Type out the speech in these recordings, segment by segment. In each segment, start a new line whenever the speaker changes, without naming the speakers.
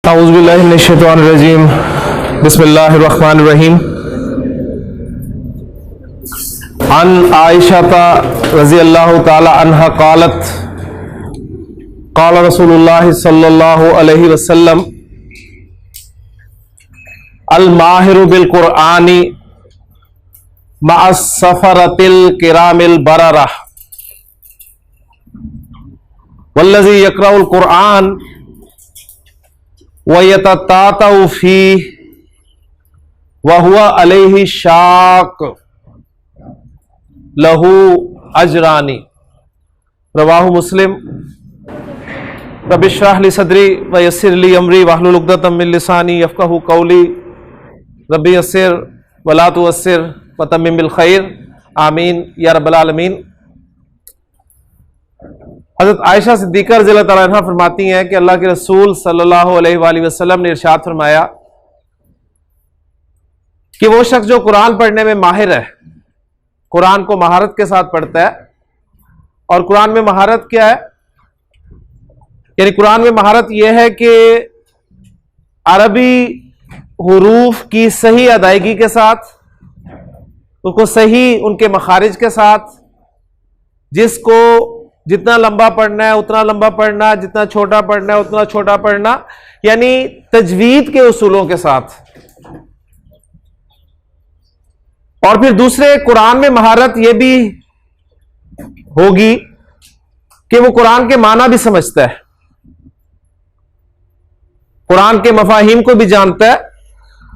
औज़ुबिल्लाहि मिनश्शैतानिर्रजीम बिस्मिल्लाहिर्रहमानिर्रहीम। अन आयशा रज़ियल्लाहु ताला अन्हा क़ालत क़ाल रसूलुल्लाह सल्लल्लाहु अलैहि वसल्लम अल माहिरु बिल कुरआनी मअस सफरतिल किरामिल बररह वल्लज़ी यक़रउल कुरआन वयततातउ फीह वहुवा अलैहि शाक लहू अजरानी। रवाहु मुस्लिम। रब्बि इश्रह ली सदरी व यस्सिर ली अमरी वहलुल उक़दतम मिन लिसानी यफ़क़हू क़ौली। रब्बि यस्सिर व ला तुअस्सिर व तम्मिम बिल खैर आमीन या रब्बल आलमीन। हज़रत आयशा सिद्दीक़ा रज़ियल्लाहु तआला अन्हा फरमाती हैं कि अल्लाह के रसूल सल्लल्लाहु अलैहि वसल्लम ने इरशाद फरमाया कि वो शख्स जो कुरान पढ़ने में माहिर है, कुरान को महारत के साथ पढ़ता है। और कुरान में महारत क्या है? यानी कुरान में महारत यह है कि अरबी हुरूफ की सही अदायगी के साथ, उसको सही उनके मखारिज के साथ, जिसको जितना लंबा पढ़ना है उतना लंबा पढ़ना, जितना छोटा पढ़ना है उतना छोटा पढ़ना, यानी तजवीद के उसूलों के साथ। और फिर दूसरे कुरान में महारत यह भी होगी कि वो कुरान के माना भी समझता है, कुरान के मफाहिम को भी जानता है।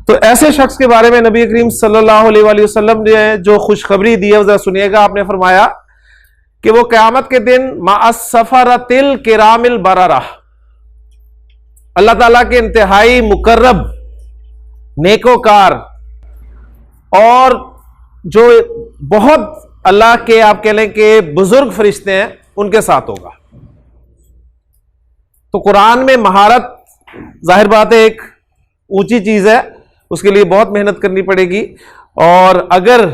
तो ऐसे शख्स के बारे में नबी करीम सल्लल्लाहु अलैहि वसल्लम ने जो खुशखबरी दी है जरा सुनिएगा। आपने फरमाया कि वो क़यामत के दिन मअस सफरतिल किरामिल बररह, अल्लाह ताला के इंतहाई मुकर्रब नेकोकार और जो बहुत अल्लाह के आप कह लें कि बुजुर्ग फरिश्ते हैं उनके साथ होगा। तो कुरान में महारत जाहिर बात है एक ऊंची चीज है, उसके लिए बहुत मेहनत करनी पड़ेगी। और अगर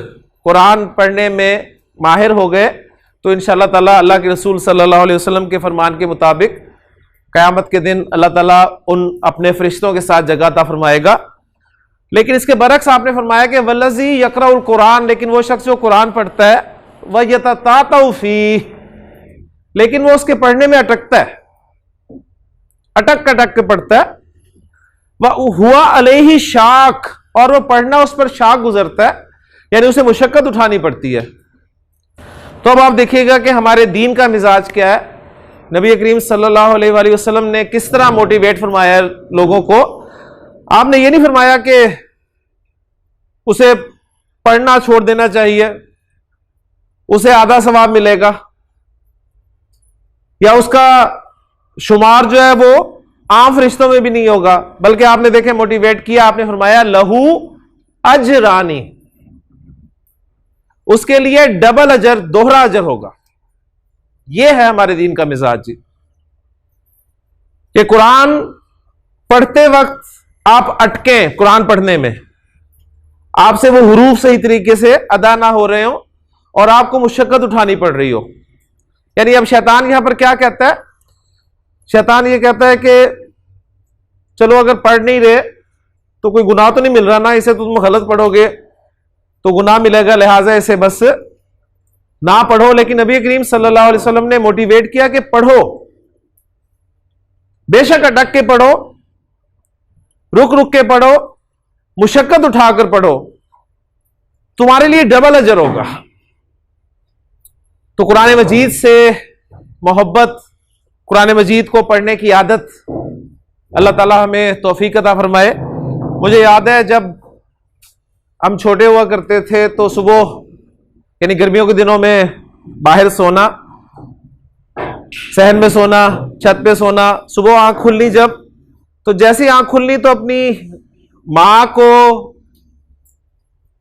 कुरान पढ़ने में माहिर हो गए तो इंशाअल्लाह ताला अल्लाह के रसूल सल्लल्लाहु अलैहि वसल्लम के फरमान के मुताबिक क़यामत के दिन अल्लाह ताला उन अपने फरिश्तों के साथ जगह अता फरमाएगा। लेकिन इसके बरक्स आपने फरमाया कि वल्लज़ी यक़रउल कुरान, लेकिन वो शख्स जो कुरान पढ़ता है वह यततातउ फीह, लेकिन वो उसके पढ़ने में अटकता है, अटक अटक के पढ़ता है। वह हुआ अलैहि शाक, और वो पढ़ना उस पर शाक गुजरता है, यानी उसे मुशक्कत उठानी पड़ती है। तो अब आप देखिएगा कि हमारे दीन का मिजाज क्या है। नबी करीम सल्लल्लाहु अलैहि वसल्लम ने किस तरह मोटिवेट फरमाया लोगों को। आपने ये नहीं फरमाया कि उसे पढ़ना छोड़ देना चाहिए, उसे आधा सवाब मिलेगा, या उसका शुमार जो है वो आम फरिश्तों में भी नहीं होगा, बल्कि आपने देखे मोटिवेट किया, आपने फरमाया लहू अजरानी, उसके लिए डबल अजर, दोहरा अजर होगा। यह है हमारे दीन का मिजाज जी, कि कुरान पढ़ते वक्त आप अटके, कुरान पढ़ने में आपसे वो हुरूफ सही तरीके से अदा ना हो रहे हो और आपको मुशक्कत उठानी पड़ रही हो। यानी अब शैतान यहां पर क्या कहता है? शैतान ये कहता है कि चलो अगर पढ़ नहीं रहे तो कोई गुनाह तो नहीं मिल रहा ना, इसे तो तुम गलत पढ़ोगे तो गुनाह मिलेगा, लिहाजा इसे बस ना पढ़ो। लेकिन नबी करीम सल्लल्लाहु अलैहि वसल्लम ने मोटिवेट किया कि पढ़ो, बेशक अटक के पढ़ो, रुक रुक के पढ़ो, मुशक्कत उठाकर पढ़ो, तुम्हारे लिए डबल अजर होगा। तो कुरान मजीद से मोहब्बत, कुरान मजीद को पढ़ने की आदत अल्लाह ताला हमें तौफीक अता फरमाए। मुझे याद है जब हम छोटे हुआ करते थे तो सुबह यानी गर्मियों के दिनों में बाहर सोना, सहन में सोना, छत पे सोना, सुबह आंख खुलनी जब, तो जैसे ही आंख खुलनी तो अपनी मां को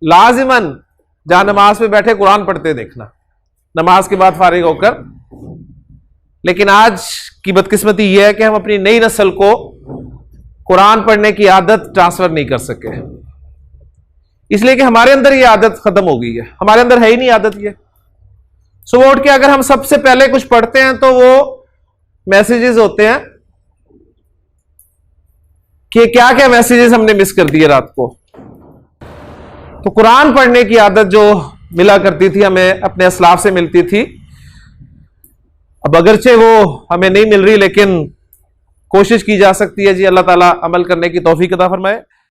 लाजिमन जहां नमाज पे बैठे कुरान पढ़ते देखना, नमाज के बाद फारिग होकर। लेकिन आज की बदकिस्मती यह है कि हम अपनी नई नस्ल को कुरान पढ़ने की आदत ट्रांसफर नहीं कर सके, इसलिए कि हमारे अंदर यह आदत खत्म हो गई है, हमारे अंदर है ही नहीं आदत ये। सुबह उठ के अगर हम सबसे पहले कुछ पढ़ते हैं तो वो मैसेजेस होते हैं कि क्या क्या मैसेजेस हमने मिस कर दिए रात को। तो कुरान पढ़ने की आदत जो मिला करती थी, हमें अपने असलाफ से मिलती थी, अब अगरचे वो हमें नहीं मिल रही, लेकिन कोशिश की जा सकती है जी। अल्लाह ताला अमल करने की तौफीक अता फरमाए।